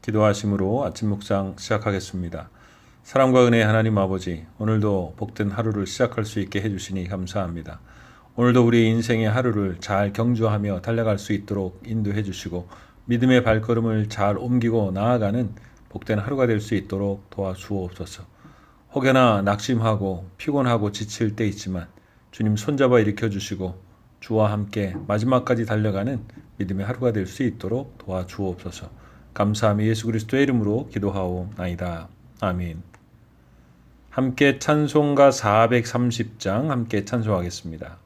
기도하심으로 아침 묵상 시작하겠습니다. 사랑과 은혜의 하나님 아버지, 오늘도 복된 하루를 시작할 수 있게 해주시니 감사합니다. 오늘도 우리 인생의 하루를 잘 경주하며 달려갈 수 있도록 인도해 주시고 믿음의 발걸음을 잘 옮기고 나아가는 복된 하루가 될 수 있도록 도와주옵소서. 혹여나 낙심하고 피곤하고 지칠 때 있지만 주님 손잡아 일으켜 주시고 주와 함께 마지막까지 달려가는 믿음의 하루가 될 수 있도록 도와주옵소서. 감사함이 예수 그리스도의 이름으로 기도하옵나이다. 아멘. 함께 찬송가 430장 함께 찬송하겠습니다.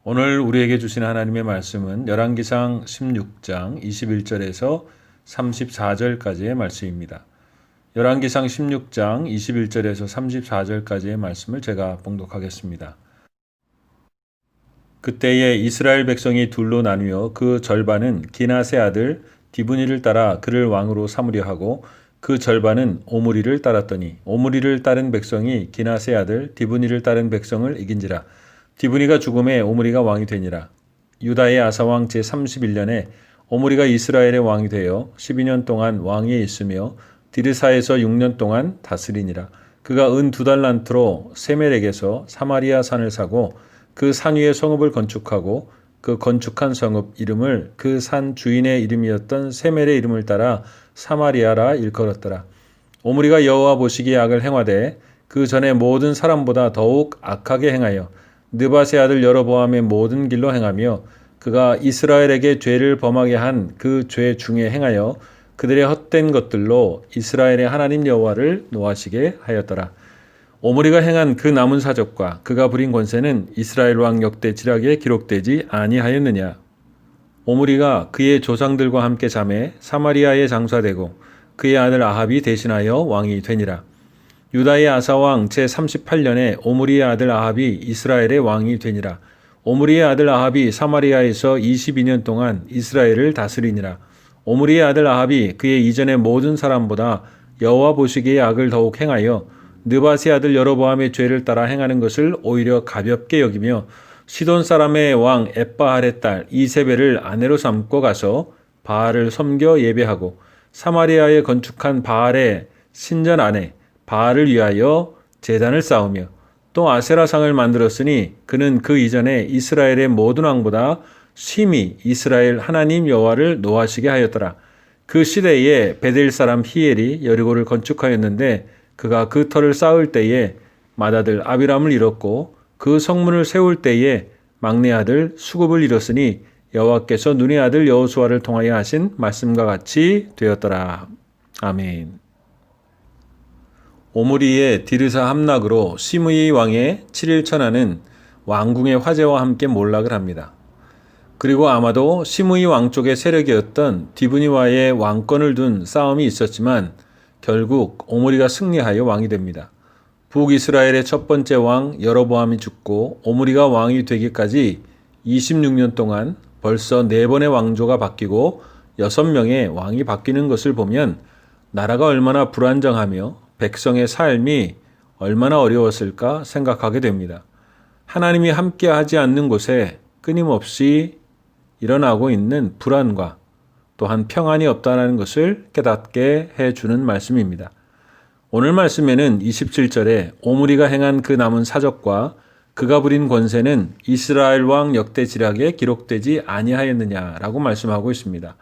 오늘 우리에게 주신 하나님의 말씀은 열왕기상 16장 21절에서 34절까지의 말씀입니다. 열왕기상 16장 21절에서 34절까지의 말씀을 제가 봉독하겠습니다. 그때에 이스라엘 백성이 둘로 나뉘어 그 절반은 기낫의 아들 디브니를 따라 그를 왕으로 삼으려 하고 그 절반은 오므리를 따랐더니 오므리를 따른 백성이 기낫의 아들 디브니를 따른 백성을 이긴지라. 디브니가 죽음에 오므리가 왕이 되니라. 유다의 아사왕 제31년에 오므리가 이스라엘의 왕이 되어 12년 동안 왕위에 있으며 디르사에서 6년 동안 다스리니라. 그가 은 2달란트로 세멜에게서 사마리아 산을 사고 그 산 위에 성읍을 건축하고 그 건축한 성읍 이름을 그 산 주인의 이름이었던 세멜의 이름을 따라 사마리아라 일컬었더라. 오므리가 여호와 보시기에 악을 행하되 그 전에 모든 사람보다 더욱 악하게 행하여 느밧의 아들 여로보암의 모든 길로 행하며 그가 이스라엘에게 죄를 범하게 한 그 죄 중에 행하여 그들의 헛된 것들로 이스라엘의 하나님 여호와를 노하시게 하였더라. 오므리가 행한 그 남은 사적과 그가 부린 권세는 이스라엘 왕 역대 지략에 기록되지 아니하였느냐. 오므리가 그의 조상들과 함께 잠에 사마리아에 장사되고 그의 아들 아합이 대신하여 왕이 되니라. 유다의 아사왕 제38년에 오므리의 아들 아합이 이스라엘의 왕이 되니라. 오므리의 아들 아합이 사마리아에서 22년 동안 이스라엘을 다스리니라. 오므리의 아들 아합이 그의 이전의 모든 사람보다 여호와 보시기에 악을 더욱 행하여 느밧의 아들 여로보암의 죄를 따라 행하는 것을 오히려 가볍게 여기며 시돈 사람의 왕 엣바알의 딸 이세벨을 아내로 삼고 가서 바알을 섬겨 예배하고 사마리아에 건축한 바알의 신전 안에 바알을 위하여 제단을 쌓으며 또 아세라상을 만들었으니 그는 그 이전에 이스라엘의 모든 왕보다 심히 이스라엘 하나님 여호와를 노하시게 하였더라. 그 시대에 베델 사람 히엘이 여리고를 건축하였는데 그가 그 터를 쌓을 때에 맏아들 아비람을 잃었고 그 성문을 세울 때에 막내 아들 수굽을 잃었으니 여호와께서 눈의 아들 여호수아를 통하여 하신 말씀과 같이 되었더라. 아멘. 오므리의 디르사 함락으로 시므이 왕의 7일 천하는 왕궁의 화제와 함께 몰락을 합니다. 그리고 아마도 시므이 왕 쪽의 세력이었던 디브니와의 왕권을 둔 싸움이 있었지만 결국 오므리가 승리하여 왕이 됩니다. 북이스라엘의 첫 번째 왕 여로보암이 죽고 오므리가 왕이 되기까지 26년 동안 벌써 4번의 왕조가 바뀌고 6명의 왕이 바뀌는 것을 보면 나라가 얼마나 불안정하며 백성의 삶이 얼마나 어려웠을까 생각하게 됩니다. 하나님이 함께하지 않는 곳에 끊임없이 일어나고 있는 불안과 또한 평안이 없다는 것을 깨닫게 해주는 말씀입니다. 오늘 말씀에는 27절에 오므리가 행한 그 남은 사적과 그가 부린 권세는 이스라엘 왕 역대 지략에 기록되지 아니하였느냐라고 말씀하고 있습니다.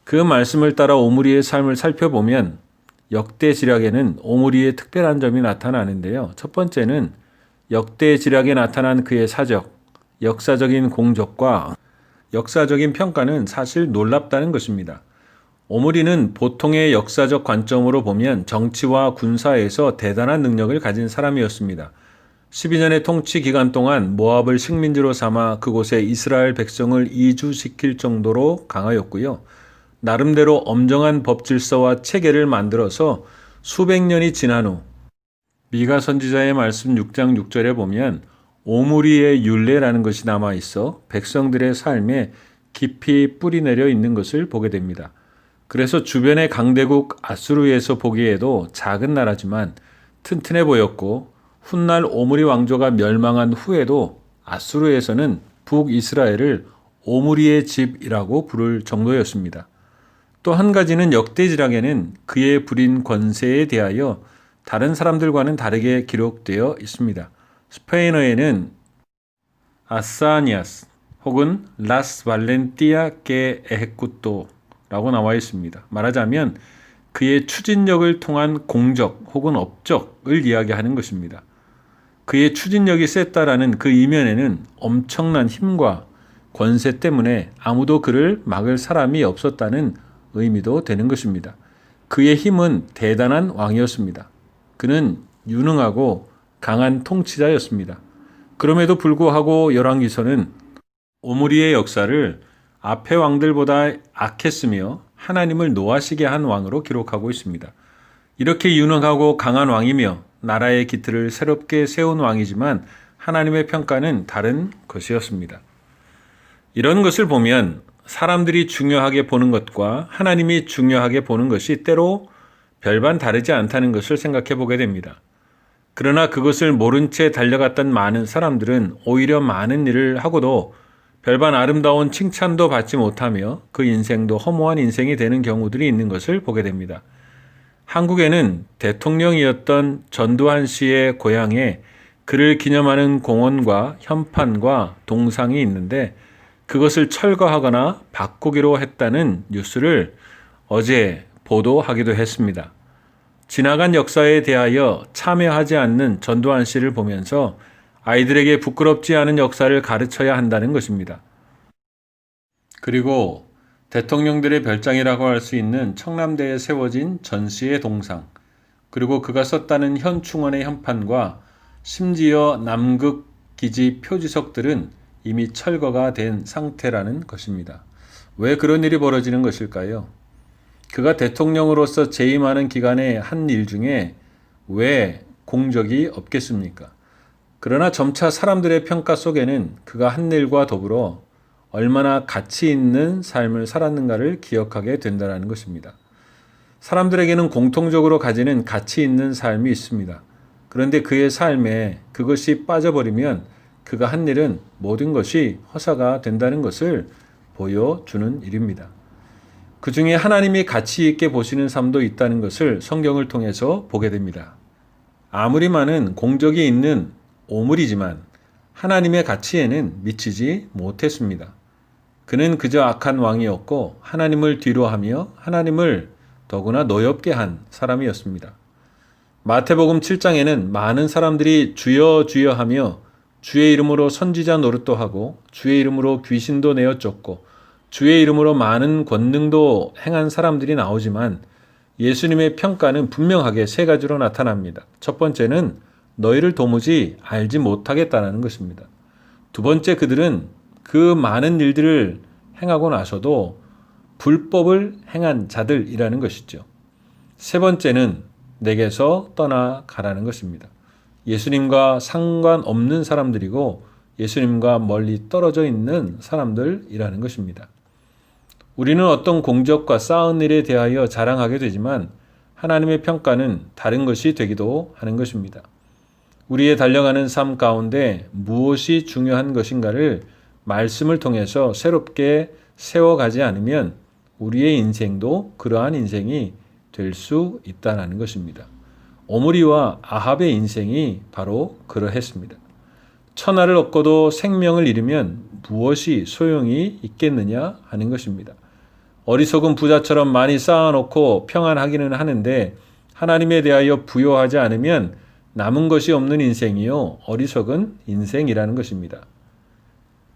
그 말씀을 따라 오므리의 삶을 살펴보면 역대 지략에는 오므리의 특별한 점이 나타나는데요. 첫 번째는 역대 지략에 나타난 그의 사적, 역사적인 공적과 역사적인 평가는 사실 놀랍다는 것입니다. 오므리는 보통의 역사적 관점으로 보면 정치와 군사에서 대단한 능력을 가진 사람이었습니다. 12년의 통치 기간 동안 모압을 식민지로 삼아 그곳에 이스라엘 백성을 이주시킬 정도로 강하였고요. 나름대로 엄정한 법 질서와 체계를 만들어서 수백 년이 지난 후 미가 선지자의 말씀 6장 6절에 보면 오므리의 율례라는 것이 남아 있어 백성들의 삶에 깊이 뿌리내려 있는 것을 보게 됩니다. 그래서 주변의 강대국 아수르에서 보기에도 작은 나라지만 튼튼해 보였고 훗날 오므리 왕조가 멸망한 후에도 아수르에서는 북이스라엘을 오므리의 집이라고 부를 정도였습니다. 또 한 가지는 역대지략에는 그의 부린 권세에 대하여 다른 사람들과는 다르게 기록되어 있습니다. 스페인어에는 아사니아스 혹은 라스 발렌티아 게 에헤쿠토라고 나와 있습니다. 말하자면 그의 추진력을 통한 공적 혹은 업적을 이야기하는 것입니다. 그의 추진력이 셌다라는 그 이면에는 엄청난 힘과 권세 때문에 아무도 그를 막을 사람이 없었다는 의미도 되는 것입니다. 그의 힘은 대단한 왕이었습니다. 그는 유능하고 강한 통치자였습니다. 그럼에도 불구하고 열왕기서는 오므리의 역사를 앞의 왕들보다 악했으며 하나님을 노하시게 한 왕으로 기록하고 있습니다. 이렇게 유능하고 강한 왕이며 나라의 기틀을 새롭게 세운 왕이지만 하나님의 평가는 다른 것이었습니다. 이런 것을 보면 사람들이 중요하게 보는 것과 하나님이 중요하게 보는 것이 때로 별반 다르지 않다는 것을 생각해 보게 됩니다. 그러나 그것을 모른 채 달려갔던 많은 사람들은 오히려 많은 일을 하고도 별반 아름다운 칭찬도 받지 못하며 그 인생도 허무한 인생이 되는 경우들이 있는 것을 보게 됩니다. 한국에는 대통령이었던 전두환 씨의 고향에 그를 기념하는 공원과 현판과 동상이 있는데 그것을 철거하거나 바꾸기로 했다는 뉴스를 어제 보도하기도 했습니다. 지나간 역사에 대하여 참여하지 않는 전두환 씨를 보면서 아이들에게 부끄럽지 않은 역사를 가르쳐야 한다는 것입니다. 그리고 대통령들의 별장이라고 할 수 있는 청남대에 세워진 전 씨의 동상, 그리고 그가 썼다는 현충원의 현판과 심지어 남극 기지 표지석들은 이미 철거가 된 상태라는 것입니다. 왜 그런 일이 벌어지는 것일까요? 그가 대통령으로서 재임하는 기간에 한 일 중에 왜 공적이 없겠습니까? 그러나 점차 사람들의 평가 속에는 그가 한 일과 더불어 얼마나 가치 있는 삶을 살았는가를 기억하게 된다는 것입니다. 사람들에게는 공통적으로 가지는 가치 있는 삶이 있습니다. 그런데 그의 삶에 그것이 빠져버리면 그가 한 일은 모든 것이 허사가 된다는 것을 보여주는 일입니다. 그 중에 하나님이 가치 있게 보시는 삶도 있다는 것을 성경을 통해서 보게 됩니다. 아무리 많은 공적이 있는 오물이지만 하나님의 가치에는 미치지 못했습니다. 그는 그저 악한 왕이었고 하나님을 뒤로하며 하나님을 더구나 노엽게 한 사람이었습니다. 마태복음 7장에는 많은 사람들이 주여 주여 하며 주의 이름으로 선지자 노릇도 하고 주의 이름으로 귀신도 내어 쫓고 주의 이름으로 많은 권능도 행한 사람들이 나오지만 예수님의 평가는 분명하게 세 가지로 나타납니다. 첫 번째는 너희를 도무지 알지 못하겠다는 것입니다. 두 번째, 그들은 그 많은 일들을 행하고 나서도 불법을 행한 자들이라는 것이죠. 세 번째는 내게서 떠나가라는 것입니다. 예수님과 상관없는 사람들이고 예수님과 멀리 떨어져 있는 사람들이라는 것입니다. 우리는 어떤 공적과 쌓은 일에 대하여 자랑하게 되지만 하나님의 평가는 다른 것이 되기도 하는 것입니다. 우리의 달려가는 삶 가운데 무엇이 중요한 것인가를 말씀을 통해서 새롭게 세워가지 않으면 우리의 인생도 그러한 인생이 될 수 있다는 것입니다. 오므리와 아합의 인생이 바로 그러했습니다. 천하를 얻고도 생명을 잃으면 무엇이 소용이 있겠느냐 하는 것입니다. 어리석은 부자처럼 많이 쌓아놓고 평안하기는 하는데 하나님에 대하여 부요하지 않으면 남은 것이 없는 인생이요 어리석은 인생이라는 것입니다.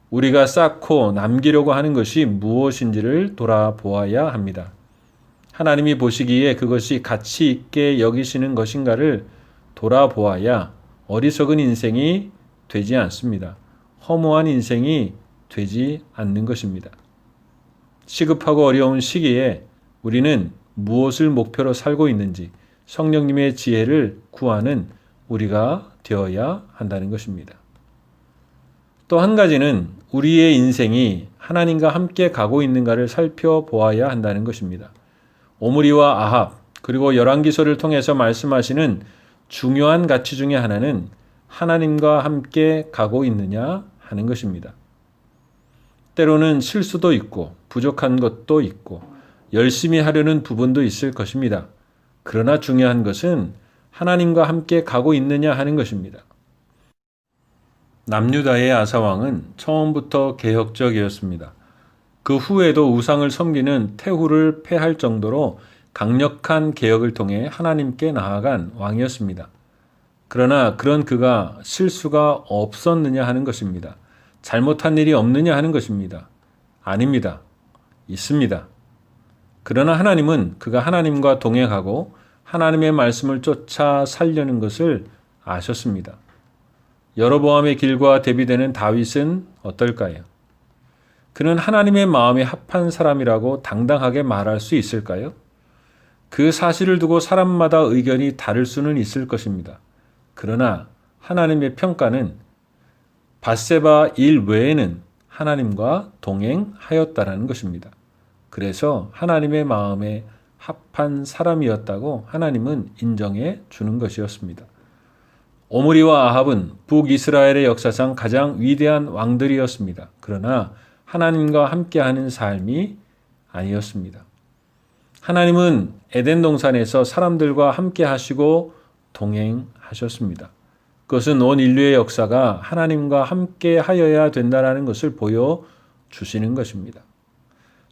우리가 쌓고 남기려고 하는 것이 무엇인지를 돌아보아야 합니다. 하나님이 보시기에 그것이 가치 있게 여기시는 것인가를 돌아보아야 어리석은 인생이 되지 않습니다. 허무한 인생이 되지 않는 것입니다. 시급하고 어려운 시기에 우리는 무엇을 목표로 살고 있는지 성령님의 지혜를 구하는 우리가 되어야 한다는 것입니다. 또 한 가지는 우리의 인생이 하나님과 함께 가고 있는가를 살펴보아야 한다는 것입니다. 오므리와 아합 그리고 열왕기서를 통해서 말씀하시는 중요한 가치 중에 하나는 하나님과 함께 가고 있느냐 하는 것입니다. 때로는 실수도 있고 부족한 것도 있고 열심히 하려는 부분도 있을 것입니다. 그러나 중요한 것은 하나님과 함께 가고 있느냐 하는 것입니다. 남유다의 아사왕은 처음부터 개혁적이었습니다. 그 후에도 우상을 섬기는 태후를 패할 정도로 강력한 개혁을 통해 하나님께 나아간 왕이었습니다. 그러나 그런 그가 실수가 없었느냐 하는 것입니다. 잘못한 일이 없느냐 하는 것입니다. 아닙니다. 있습니다. 그러나 하나님은 그가 하나님과 동행하고 하나님의 말씀을 쫓아 살려는 것을 아셨습니다. 여로보암의 길과 대비되는 다윗은 어떨까요? 그는 하나님의 마음에 합한 사람이라고 당당하게 말할 수 있을까요? 그 사실을 두고 사람마다 의견이 다를 수는 있을 것입니다. 그러나 하나님의 평가는 밧세바 일 외에는 하나님과 동행하였다라는 것입니다. 그래서 하나님의 마음에 합한 사람이었다고 하나님은 인정해 주는 것이었습니다. 오므리와 아합은 북이스라엘의 역사상 가장 위대한 왕들이었습니다. 그러나 하나님과 함께하는 삶이 아니었습니다. 하나님은 에덴 동산에서 사람들과 함께 하시고 동행하셨습니다. 그것은 온 인류의 역사가 하나님과 함께 하여야 된다는 것을 보여주시는 것입니다.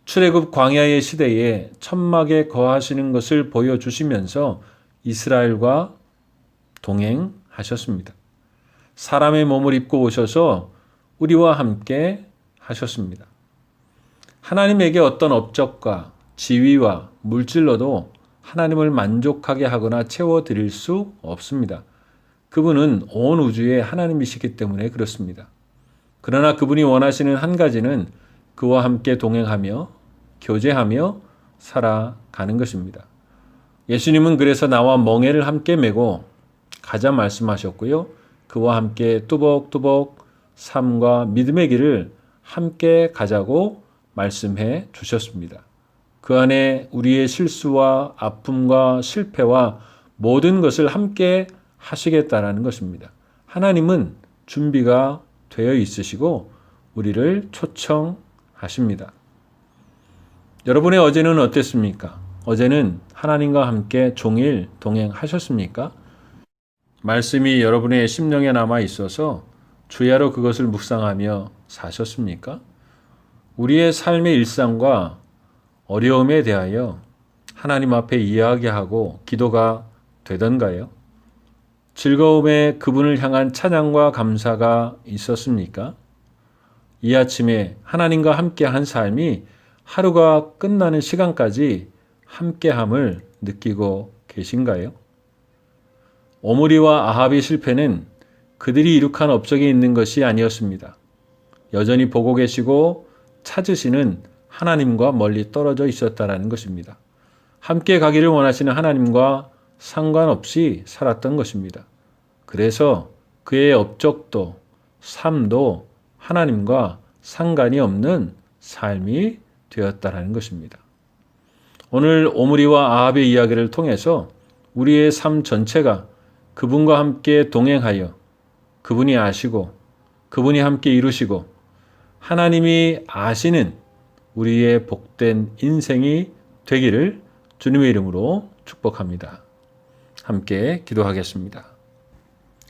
출애굽 광야의 시대에 천막에 거하시는 것을 보여주시면서 이스라엘과 동행하셨습니다. 사람의 몸을 입고 오셔서 우리와 함께 하셨습니다. 하나님에게 어떤 업적과 지위와 물질로도 하나님을 만족하게 하거나 채워드릴 수 없습니다. 그분은 온 우주의 하나님이시기 때문에 그렇습니다. 그러나 그분이 원하시는 한 가지는 그와 함께 동행하며 교제하며 살아가는 것입니다. 예수님은 그래서 나와 멍에를 함께 메고 가자 말씀하셨고요. 그와 함께 뚜벅뚜벅 삶과 믿음의 길을 함께 가자고 말씀해 주셨습니다. 그 안에 우리의 실수와 아픔과 실패와 모든 것을 함께 하시겠다라는 것입니다. 하나님은 준비가 되어 있으시고 우리를 초청하십니다. 여러분의 어제는 어땠습니까? 어제는 하나님과 함께 종일 동행하셨습니까? 말씀이 여러분의 심령에 남아 있어서 주야로 그것을 묵상하며 사셨습니까? 우리의 삶의 일상과 어려움에 대하여 하나님 앞에 이야기하고 기도가 되던가요? 즐거움에 그분을 향한 찬양과 감사가 있었습니까? 이 아침에 하나님과 함께한 삶이 하루가 끝나는 시간까지 함께함을 느끼고 계신가요? 오므리와 아합의 실패는 그들이 이룩한 업적이 있는 것이 아니었습니다. 여전히 보고 계시고 찾으시는 하나님과 멀리 떨어져 있었다라는 것입니다. 함께 가기를 원하시는 하나님과 상관없이 살았던 것입니다. 그래서 그의 업적도 삶도 하나님과 상관이 없는 삶이 되었다라는 것입니다. 오늘 오므리와 아합의 이야기를 통해서 우리의 삶 전체가 그분과 함께 동행하여 그분이 아시고 그분이 함께 이루시고 하나님이 아시는 우리의 복된 인생이 되기를 주님의 이름으로 축복합니다. 함께 기도하겠습니다.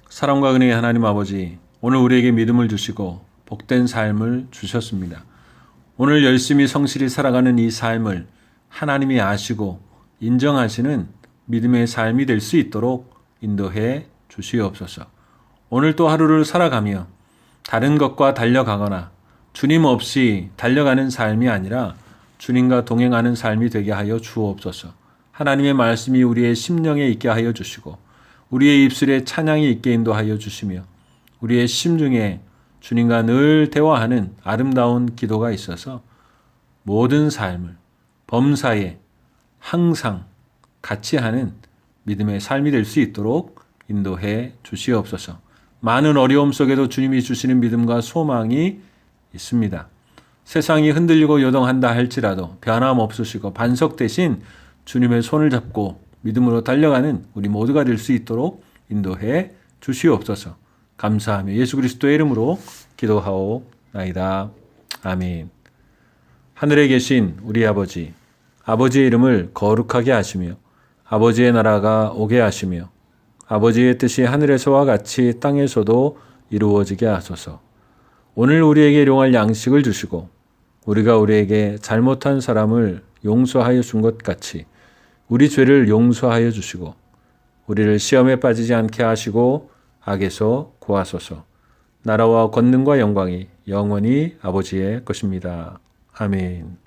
사랑과 은혜의 하나님 아버지, 오늘 우리에게 믿음을 주시고 복된 삶을 주셨습니다. 오늘 열심히 성실히 살아가는 이 삶을 하나님이 아시고 인정하시는 믿음의 삶이 될 수 있도록 인도해 주시옵소서. 오늘 또 하루를 살아가며 다른 것과 달려가거나 주님 없이 달려가는 삶이 아니라 주님과 동행하는 삶이 되게 하여 주옵소서. 하나님의 말씀이 우리의 심령에 있게 하여 주시고 우리의 입술에 찬양이 있게 인도하여 주시며 우리의 심중에 주님과 늘 대화하는 아름다운 기도가 있어서 모든 삶을 범사에 항상 같이 하는 믿음의 삶이 될 수 있도록 인도해 주시옵소서. 많은 어려움 속에도 주님이 주시는 믿음과 소망이 있습니다. 세상이 흔들리고 요동한다 할지라도 변함없으시고 반석 대신 주님의 손을 잡고 믿음으로 달려가는 우리 모두가 될 수 있도록 인도해 주시옵소서. 감사하며 예수 그리스도의 이름으로 기도하옵나이다. 아멘. 하늘에 계신 우리 아버지, 아버지의 이름을 거룩하게 하시며 아버지의 나라가 오게 하시며 아버지의 뜻이 하늘에서와 같이 땅에서도 이루어지게 하소서. 오늘 우리에게 일용할 양식을 주시고 우리가 우리에게 잘못한 사람을 용서하여 준 것 같이 우리 죄를 용서하여 주시고 우리를 시험에 빠지지 않게 하시고 악에서 구하소서. 나라와 권능과 영광이 영원히 아버지의 것입니다. 아멘.